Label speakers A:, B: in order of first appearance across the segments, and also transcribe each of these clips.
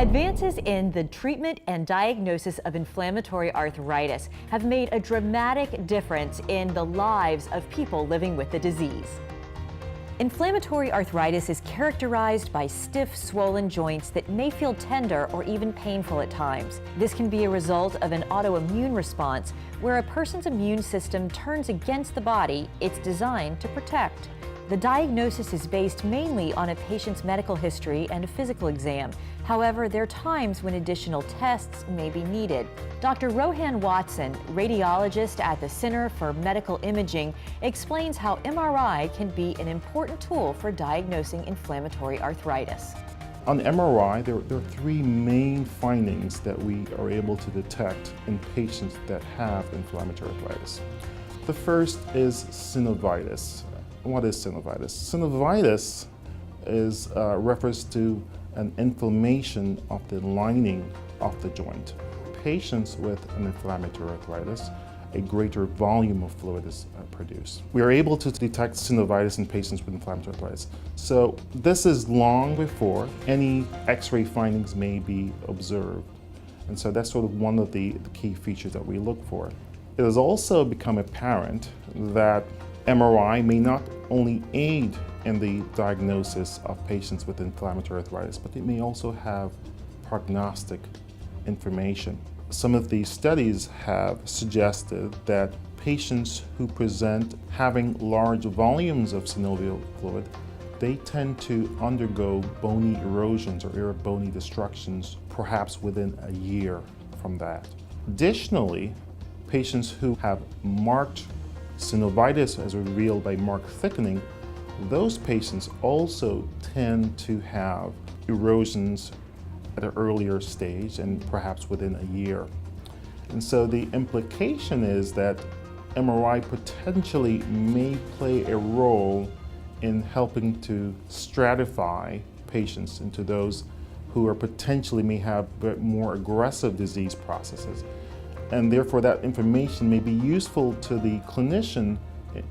A: Advances in the treatment and diagnosis of inflammatory arthritis have made a dramatic difference in the lives of people living with the disease. Inflammatory arthritis is characterized by stiff, swollen joints that may feel tender or even painful at times. This can be a result of an autoimmune response where a person's immune system turns against the body it's designed to protect. The diagnosis is based mainly on a patient's medical history and a physical exam. However, there are times when additional tests may be needed. Dr. Rohan Watson, radiologist at the Center for Medical Imaging, explains how MRI can be an important tool for diagnosing inflammatory arthritis.
B: On MRI, there are three main findings that we are able to detect in patients that have inflammatory arthritis. The first is synovitis. What is synovitis? Synovitis refers to an inflammation of the lining of the joint. Patients with an inflammatory arthritis, a greater volume of fluid is produced. We are able to detect synovitis in patients with inflammatory arthritis. So this is long before any X-ray findings may be observed. And so that's sort of one of the key features that we look for. It has also become apparent that MRI may not only aid in the diagnosis of patients with inflammatory arthritis, but it may also have prognostic information. Some of these studies have suggested that patients who present having large volumes of synovial fluid, they tend to undergo bony erosions or bony destructions perhaps within a year from that. Additionally, patients who have marked synovitis as revealed by marked thickening, those patients also tend to have erosions at an earlier stage and perhaps within a year. And so the implication is that MRI potentially may play a role in helping to stratify patients into those who are potentially may have more aggressive disease processes. And therefore that information may be useful to the clinician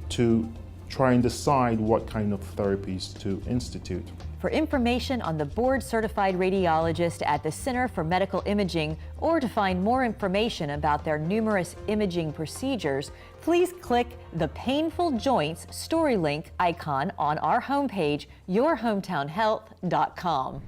B: to try and decide what kind of therapies to institute.
A: For information on the board-certified radiologist at the Center for Medical Imaging, or to find more information about their numerous imaging procedures, please click the Painful Joints Story Link icon on our homepage, yourhometownhealth.com.